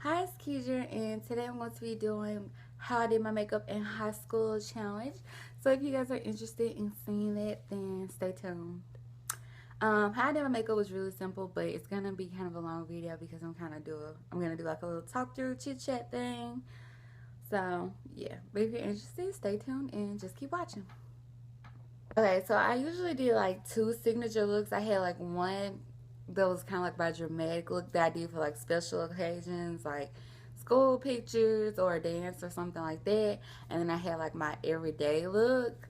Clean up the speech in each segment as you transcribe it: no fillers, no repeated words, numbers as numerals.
Hi, it's Keisha, and today I'm going to be doing how I did my makeup in high school challenge. So if you guys are interested in seeing it, then stay tuned. How I did my makeup was really simple, but it's gonna be kind of a long video because I'm gonna do like a little talk through chit chat thing. So yeah, but if you're interested, stay tuned and just keep watching. Okay, so I usually do like two signature looks. I had like one that was kind of like my dramatic look that I did for like special occasions, like school pictures or a dance or something like that. And then I had like my everyday look.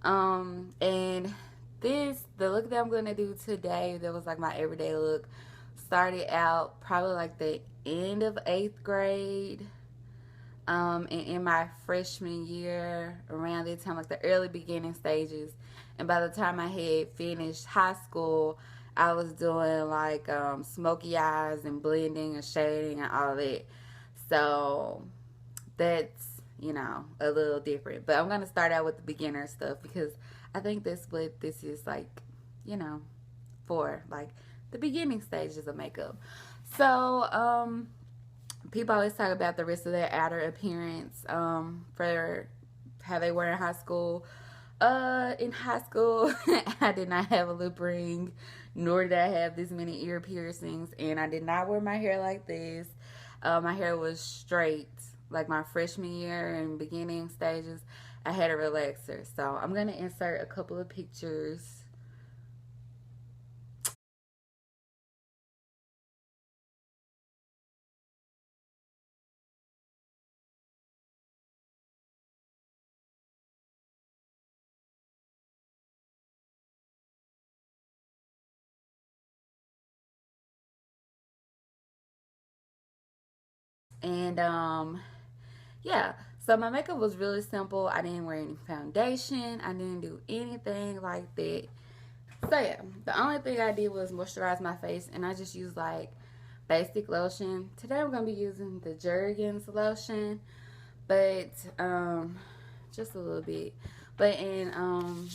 And the look that I'm gonna do today, that was like my everyday look, started out probably like the end of 8th grade. And in my freshman year, around that time, like the early beginning stages. And by the time I had finished high school, I was doing like smoky eyes and blending and shading and all that. So that's, a little different. But I'm going to start out with the beginner stuff because I think that's what this is like, you know, for like the beginning stages of makeup. So, people always talk about the rest of their outer appearance for how they were in high school. In high school, I did not have a lip ring, nor did I have this many ear piercings, and I did not wear my hair like this. My hair was straight. Like my freshman year and beginning stages, I had a relaxer. So I'm going to insert a couple of pictures. And yeah, so my makeup was really simple. I didn't wear any foundation. I didn't do anything like that. So yeah, the only thing I did was moisturize my face, and I just used like basic lotion. Today I'm gonna be using the Jergens lotion, but just a little bit. But in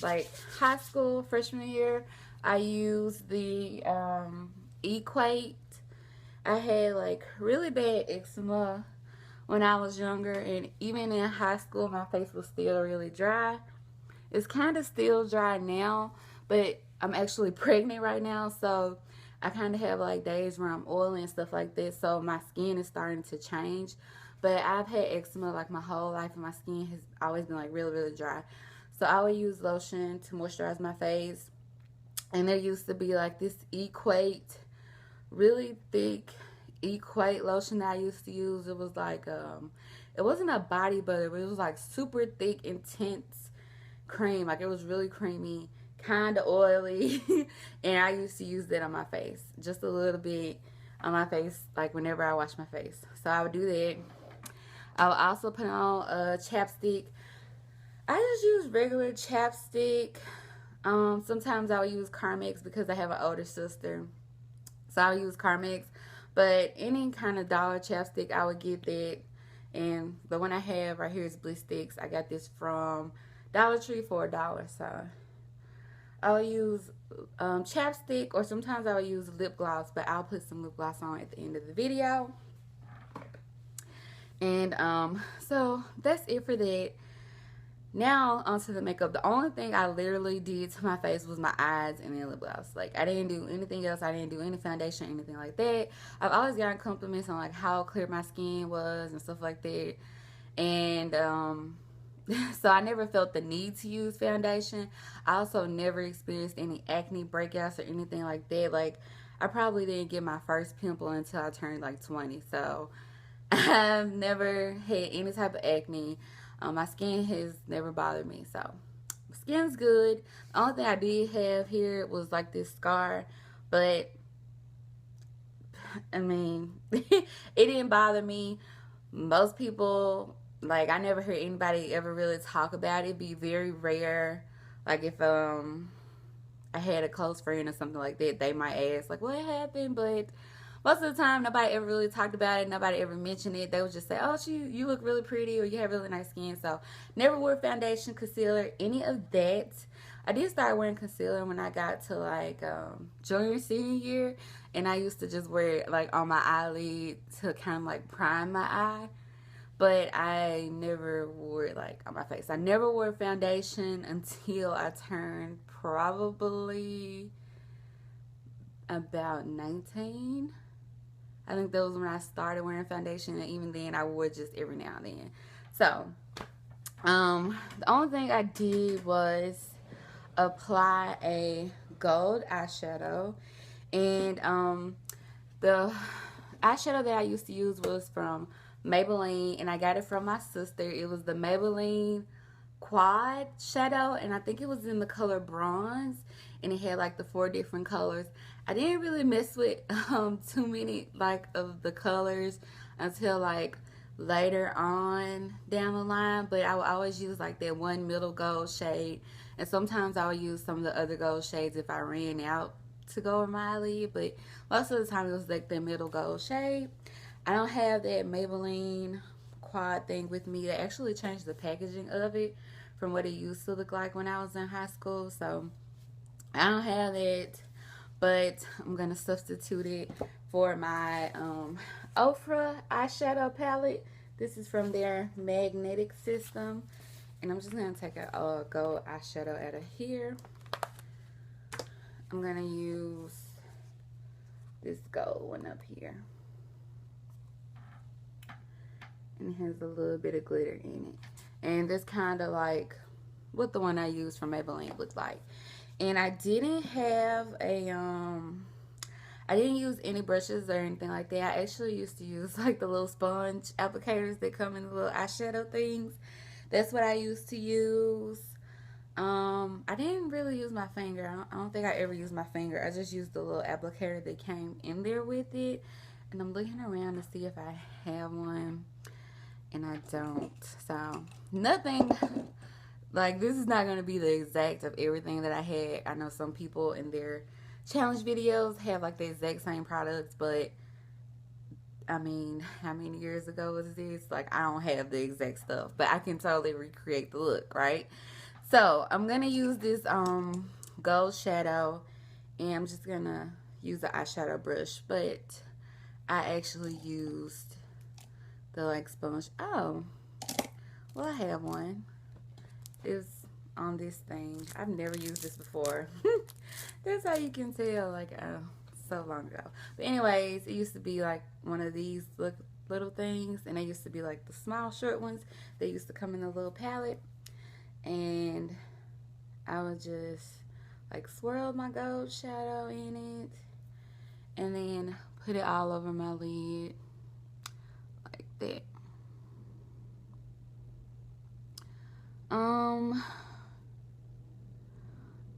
like high school freshman year, I used the Equate. I had like really bad eczema when I was younger, and even in high school my face was still really dry. It's kind of still dry now, but I'm actually pregnant right now, so I kind of have like days where I'm oily and stuff like that, so my skin is starting to change. But I've had eczema like my whole life, and my skin has always been like really, really dry. So I would use lotion to moisturize my face, and there used to be like this Equate, really thick Equate lotion that I used to use. It was like it wasn't a body butter, but it was like super thick, intense cream. Like it was really creamy, kind of oily. And I used to use that on my face, just a little bit on my face, like whenever I wash my face. So I would do that. I would also put on a chapstick. I just use regular chapstick. Sometimes I would use Carmex because I have an older sister, so I would use Carmex. But any kind of dollar chapstick, I would get that. And the one I have right here is Bliss Sticks. I got this from Dollar Tree for $1. So I'll use chapstick, or sometimes I'll use lip gloss, but I'll put some lip gloss on at the end of the video. And so that's it for that. Now onto the makeup. The only thing I literally did to my face was my eyes and then lip gloss. Like I didn't do anything else. I didn't do any foundation, anything like that. I've always gotten compliments on like how clear my skin was and stuff like that. And so I never felt the need to use foundation. I also never experienced any acne breakouts or anything like that. Like I probably didn't get my first pimple until I turned like 20. So I've never had any type of acne. My skin has never bothered me, so skin's good. The only thing I did have here was like this scar, but I mean, it didn't bother me. Most people, like, I never heard anybody ever really talk about it. It'd be very rare. Like if I had a close friend or something like that, they might ask like, what happened? But most of the time, nobody ever really talked about it. Nobody ever mentioned it. They would just say, oh, you look really pretty, or you have really nice skin. So never wore foundation, concealer, any of that. I did start wearing concealer when I got to like junior, senior year. And I used to just wear it like on my eyelid to kind of like prime my eye. But I never wore it like on my face. I never wore foundation until I turned probably about 19. I think that was when I started wearing foundation, and even then I wore it just every now and then. So, the only thing I did was apply a gold eyeshadow, and the eyeshadow that I used to use was from Maybelline, and I got it from my sister. It was the Maybelline Quad Shadow, and I think it was in the color bronze, and it had like the 4 different colors. I didn't really mess with too many like of the colors until like later on down the line, but I would always use like that one middle gold shade, and sometimes I would use some of the other gold shades if I ran out to go over my eyelid, but most of the time it was like the middle gold shade. I don't have that Maybelline Quad thing with me. They actually changed the packaging of it from what it used to look like when I was in high school, so I don't have that, but I'm gonna substitute it for my Ofra eyeshadow palette. This is from their magnetic system, and I'm just gonna take a gold eyeshadow out of here. I'm gonna use this gold one up here, and it has a little bit of glitter in it, and this kind of like what the one I used from Maybelline looked like. And I didn't have a I didn't use any brushes or anything like that. I actually used to use like the little sponge applicators that come in the little eyeshadow things. That's what I used to use. I didn't really use my finger. I don't think I ever used my finger. I just used the little applicator that came in there with it. And I'm looking around to see if I have one, and I don't. So nothing, like this is not going to be the exact of everything that I had. I know some people in their challenge videos have like the exact same products, but I mean, how many years ago was this? Like, I don't have the exact stuff, but I can totally recreate the look, right? So I'm gonna use this gold shadow, and I'm just gonna use the eyeshadow brush, but I actually used the like sponge. Oh, well, I have one. It's on this thing. I've never used this before. That's how you can tell, like, so long ago. But anyways, it used to be like one of these little things, and they used to be like the small short ones. They used to come in a little palette, and I would just like swirl my gold shadow in it, and then put it all over my lid like that.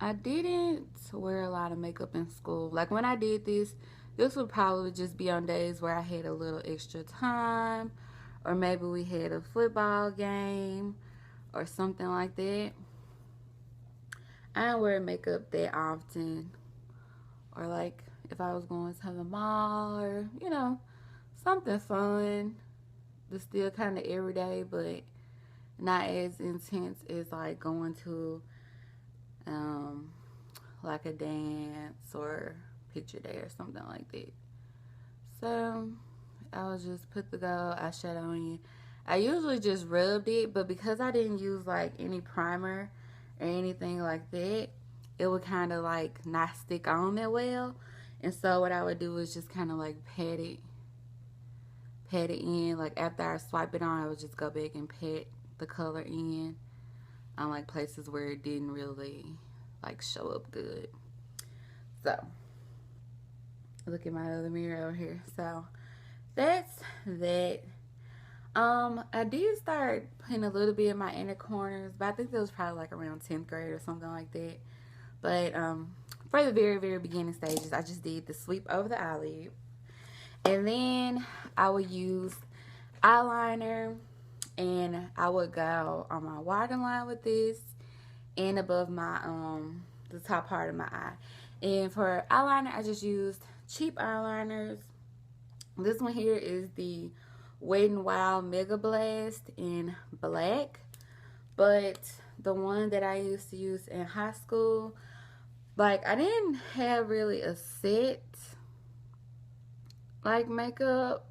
I didn't wear a lot of makeup in school. Like when I did this would probably just be on days where I had a little extra time, or maybe we had a football game or something like that. I don't wear makeup that often, or like if I was going to the mall, or you know, something fun that's still kind of everyday, but not as intense as like going to like a dance or picture day or something like that. So I would just put the gold eyeshadow in. I usually just rubbed it, but because I didn't use like any primer or anything like that, it would kind of like not stick on that well. And so what I would do is just kind of like pat it in. Like after I swipe it on, I would just go back and pat the color in on like places where it didn't really like show up good. So look at my other mirror over here. So that's that. I did start putting a little bit in my inner corners, but I think that was probably like around 10th grade or something like that. But for the very, very beginning stages, I just did the sweep over the eyelid. And then I would use eyeliner, and I would go on my waterline with this and above my the top part of my eye. And for eyeliner, I just used cheap eyeliners. This one here is the Wet n Wild Mega Blast in black, but the one that I used to use in high school, like I didn't have really a set like makeup,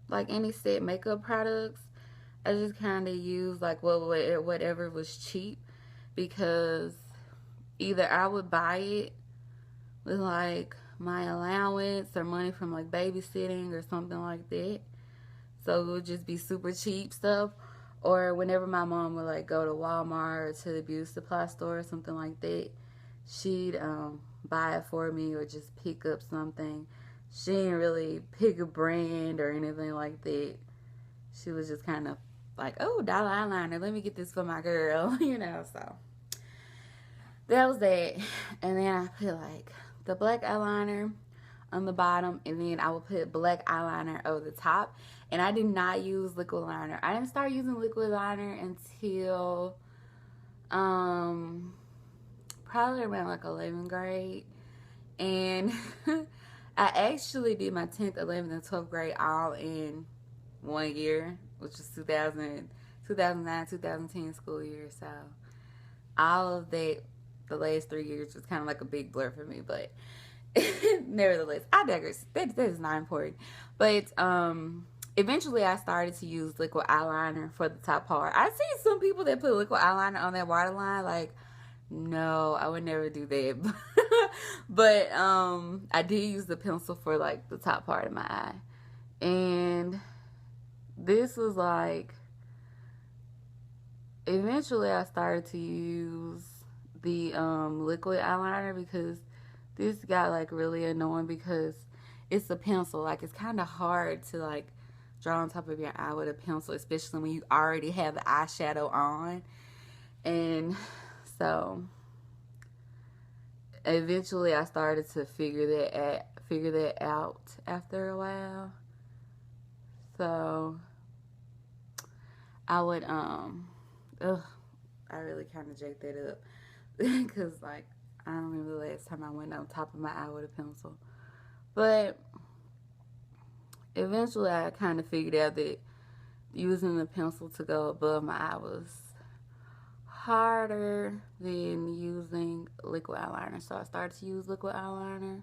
like any set makeup products. I just kind of used like whatever was cheap, because either I would buy it with like my allowance or money from like babysitting or something like that. So it would just be super cheap stuff. Or whenever my mom would like go to Walmart or to the beauty supply store or something like that, she'd buy it for me or just pick up something. She didn't really pick a brand or anything like that. She was just kind of like, oh, dollar eyeliner, let me get this for my girl, so that was that. And then I put like the black eyeliner on the bottom, and then I would put black eyeliner over the top. And I did not use liquid liner. I didn't start using liquid liner until probably around like 11th grade. And I actually did my 10th, 11th, and 12th grade all in 1 year, which was 2009, 2010 school year. So all of that, the last 3 years was kind of like a big blur for me. But nevertheless, I digress. That is not important. But eventually I started to use liquid eyeliner for the top part. I see some people that put liquid eyeliner on their waterline. Like, no, I would never do that. But I did use the pencil for like the top part of my eye. And this was like, eventually I started to use the liquid eyeliner, because this got like really annoying, because it's a pencil. Like, it's kind of hard to like draw on top of your eye with a pencil, especially when you already have the eyeshadow on. And so eventually I started to figure that out after a while. So I would I really kind of jacked that up because like I don't remember the last time I went on top of my eye with a pencil. But eventually I kind of figured out that using the pencil to go above my eye was harder than using liquid eyeliner. So I started to use liquid eyeliner.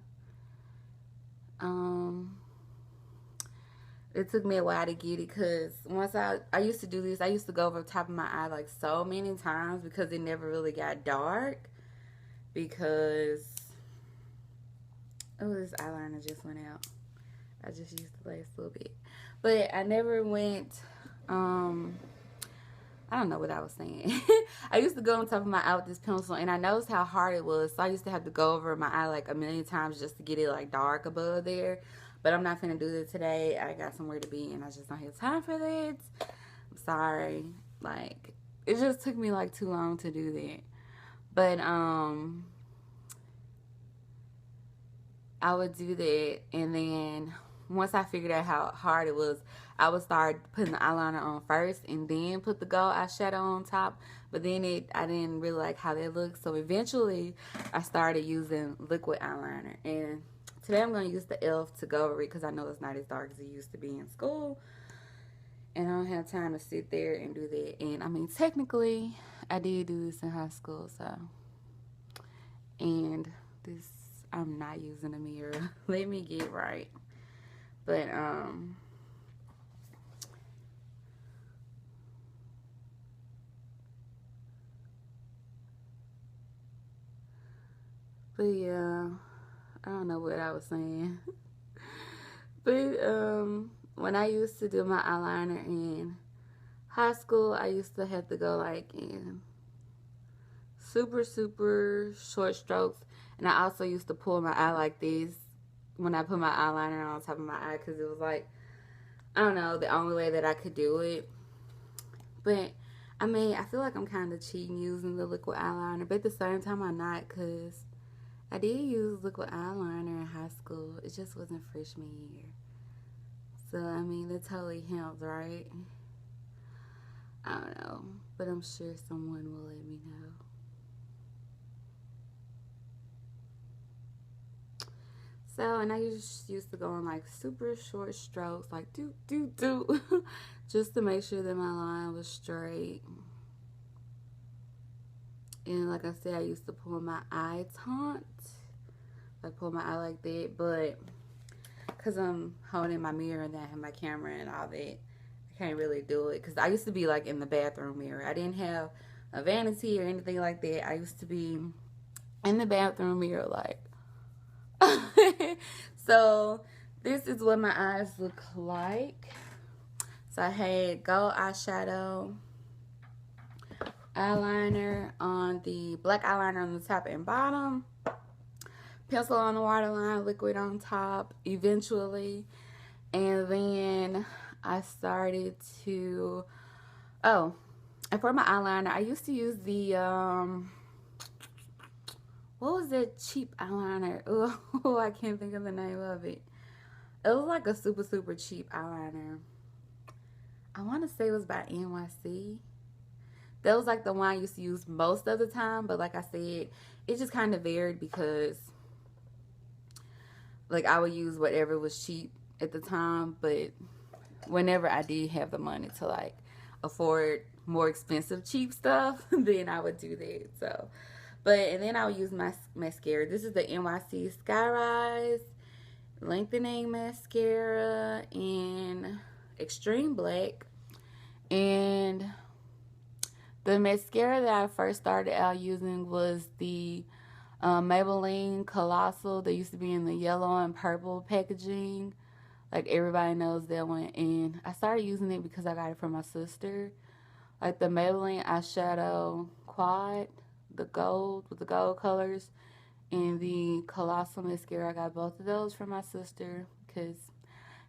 It took me a while to get it, because once I used to do this, I used to go over the top of my eye like so many times, because it never really got dark. Because, oh, this eyeliner just went out. I just used the last little bit. But I never went, I don't know what I was saying. I used to go on top of my eye with this pencil, and I noticed how hard it was. So I used to have to go over my eye like a million times just to get it like dark above there. But I'm not finna do that today. I got somewhere to be, and I just don't have time for that. I'm sorry. Like, it just took me like too long to do that. But I would do that, and then once I figured out how hard it was, I would start putting the eyeliner on first and then put the gold eyeshadow on top. But then I didn't really like how that looked. So eventually I started using liquid eyeliner. And today I'm going to use the e.l.f. to go over it, because I know it's not as dark as it used to be in school. And I don't have time to sit there and do that. And I mean, technically, I did do this in high school, so. And this, I'm not using a mirror. Let me get right. But, yeah, I don't know what I was saying. But, when I used to do my eyeliner in high school, I used to have to go like in super, super short strokes. And I also used to pull my eye like this when I put my eyeliner on top of my eye, because it was like, I don't know, the only way that I could do it. But, I mean, I feel like I'm kind of cheating using the liquid eyeliner. But at the same time, I'm not, because I did use liquid eyeliner in high school. It just wasn't freshman year. So, I mean, that totally counts, right? I don't know. But I'm sure someone will let me know. So, and I just used to go on like super short strokes, like do, just to make sure that my line was straight. And like I said, I used to pull my eye taunt. Like pull my eye like that. But because I'm holding my mirror and then I have my camera and all that, I can't really do it. Because I used to be like in the bathroom mirror. I didn't have a vanity or anything like that. I used to be in the bathroom mirror like. So this is what my eyes look like. So I had gold eyeshadow, eyeliner on the black eyeliner on the top and bottom, pencil on the waterline, liquid on top eventually, and then I started to, oh, and for my eyeliner I used to use the what was that cheap eyeliner? Oh, I can't think of the name of it. It was like a super cheap eyeliner. I want to say it was by NYC. That was like the one I used to use most of the time, but like I said, it just kind of varied because like I would use whatever was cheap at the time, but whenever I did have the money to like afford more expensive cheap stuff, then I would do that. So, but and then I would use my mascara. This is the NYC Skyrise Lengthening Mascara in Extreme Black. And the mascara that I first started out using was the Maybelline Colossal. They used to be in the yellow and purple packaging. Like everybody knows that one. And I started using it because I got it from my sister. Like the Maybelline eyeshadow quad, the gold with the gold colors, and the Colossal mascara. I got both of those from my sister because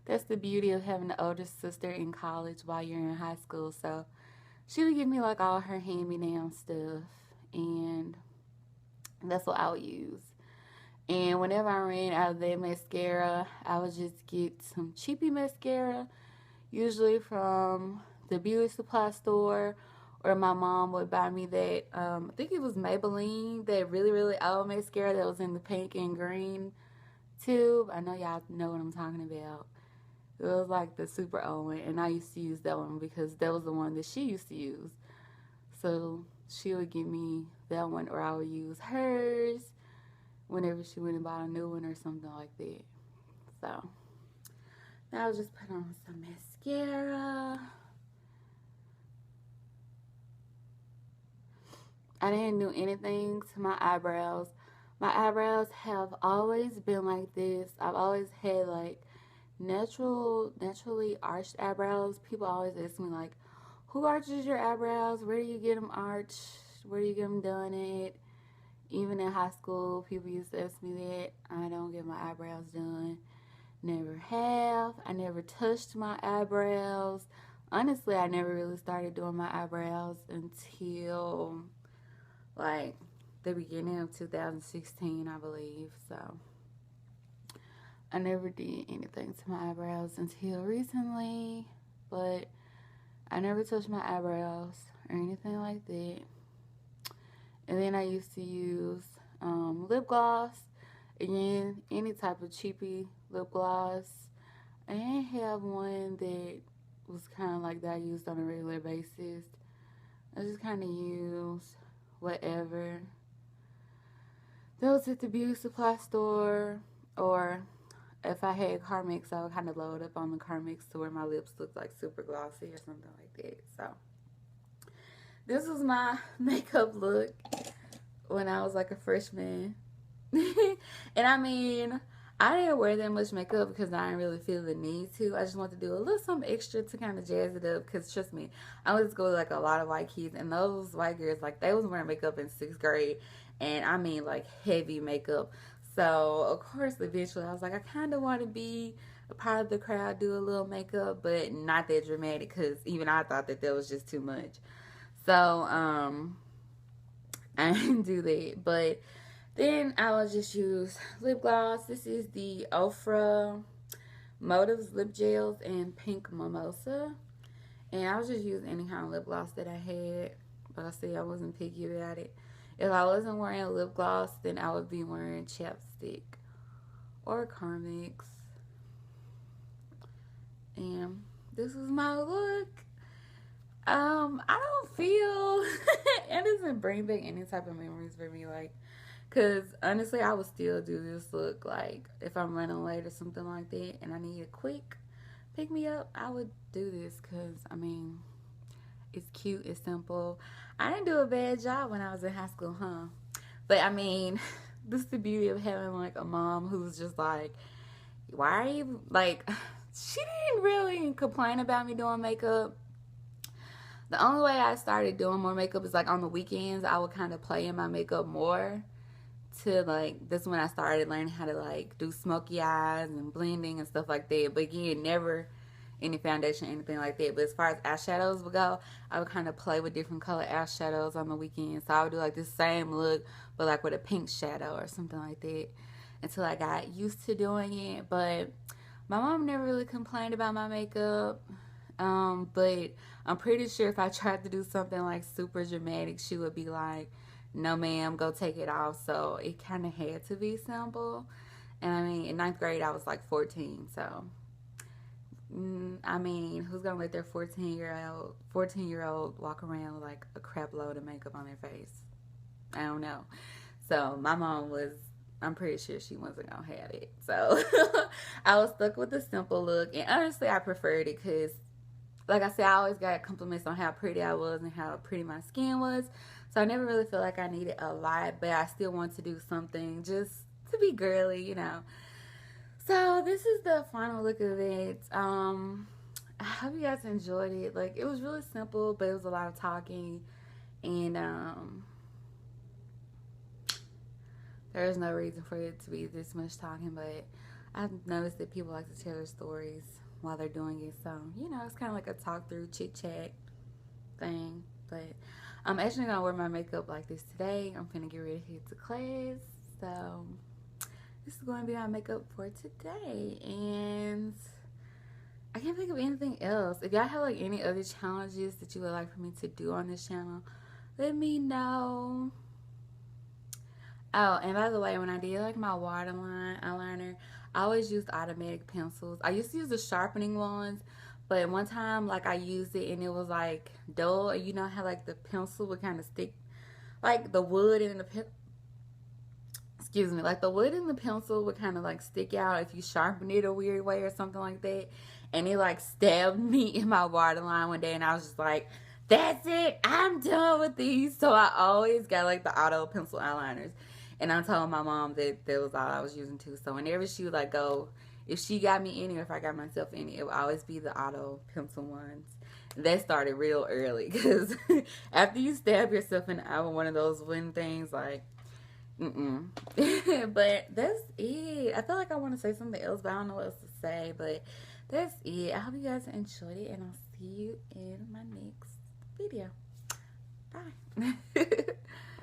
that's the beauty of having an older sister in college while you're in high school. So she would give me like all her hand-me-down stuff, and that's what I would use. And whenever I ran out of that mascara, I would just get some cheapy mascara, usually from the beauty supply store, or my mom would buy me that, I think it was Maybelline, that really old mascara that was in the pink and green tube. I know y'all know what I'm talking about. It was like the super old one, and I used to use that one because that was the one that she used to use. So she would give me that one, or I would use hers whenever she went and bought a new one or something like that. So now I'll just put on some mascara. I didn't do anything to my eyebrows. My eyebrows have always been like this. I've always had like naturally arched eyebrows. People always ask me like, who arches your eyebrows? Where do you get them arched? Where do you get them done at? Even in high school, people used to ask me that. I don't get my eyebrows done. Never have. I never touched my eyebrows. Honestly, I never really started doing my eyebrows until like the beginning of 2016, I believe. So I never did anything to my eyebrows until recently, but I never touched my eyebrows or anything like that. And then I used to use lip gloss. Again, any type of cheapy lip gloss. I didn't have one that was kind of like that I used on a regular basis. I just kind of used whatever. That was at the beauty supply store, or if I had Carmex, I would kind of load up on the Carmex to where my lips looked like super glossy or something like that. So this was my makeup look when I was like a freshman. And I mean, I didn't wear that much makeup because I didn't really feel the need to. I just wanted to do a little something extra to kind of jazz it up. Because trust me, I went to school with like a lot of white kids, and those white girls, like, they was wearing makeup in 6th grade. And I mean like heavy makeup. So of course eventually I was like, I kind of want to be a part of the crowd, do a little makeup, but not that dramatic, because even I thought that was just too much. So I didn't do that. But then I will just use lip gloss. This is the Ofra Motives Lip Gels in Pink Mimosa. And I was just using any kind of lip gloss that I had. But I said I wasn't picky about it. If I wasn't wearing a lip gloss, then I would be wearing chapstick or Carmex. And this was my look. I don't feel it doesn't bring back any type of memories for me, like, cause honestly, I would still do this look, like if I'm running late or something like that, and I need a quick pick me up, I would do this, cause I mean, it's cute, it's simple. I didn't do a bad job when I was in high school, huh? But I mean, this is the beauty of having like a mom who's just like, why are you like? She didn't really complain about me doing makeup. The only way I started doing more makeup is like on the weekends. I would kind of play in my makeup more. To like, this when I started learning how to like do smoky eyes and blending and stuff like that. But again, never any foundation, anything like that. But as far as eyeshadows would go, I would kind of play with different color eyeshadows on the weekends. So I would do like the same look, but like with a pink shadow or something like that, until I got used to doing it. But my mom never really complained about my makeup. But I'm pretty sure if I tried to do something like super dramatic, she would be like, no, ma'am, go take it off. So it kind of had to be simple. And I mean, in ninth grade, I was like 14. So, I mean, who's going to let their 14-year-old walk around with like a crap load of makeup on their face? I don't know. So my mom was, I'm pretty sure she wasn't gonna have it. So I was stuck with the simple look, and honestly, I preferred it because, like I said, I always got compliments on how pretty I was and how pretty my skin was. So I never really felt like I needed a lot, but I still want to do something just to be girly, you know. So this is the final look of it. I hope you guys enjoyed it. Like, it was really simple, but it was a lot of talking, and there is no reason for it to be this much talking, but I've noticed that people like to tell their stories while they're doing it. So, you know, it's kind of like a talk through, chit chat thing. But I'm actually going to wear my makeup like this today. I'm going to get ready to head to class. So, this is going to be my makeup for today. And I can't think of anything else. If y'all have like any other challenges that you would like for me to do on this channel, let me know. Oh, and by the way, when I did like my waterline eyeliner, I always used automatic pencils. I used to use the sharpening ones, but one time like I used it and it was like dull. You know how like the pencil would kind of stick, like the wood in the excuse me, like the wood in the pencil would kind of like stick out if you sharpen it a weird way or something like that. And it like stabbed me in my waterline one day, and I was just like, that's it, I'm done with these. So I always got like the auto pencil eyeliners. And I'm telling my mom that that was all I was using too. So whenever she would like go, if she got me any or if I got myself any, it would always be the auto pencil ones. That started real early because after you stab yourself in the eye with one of those wooden things, like, but that's it. I feel like I want to say something else, but I don't know what else to say. But that's it. I hope you guys enjoyed it, and I'll see you in my next video. Bye.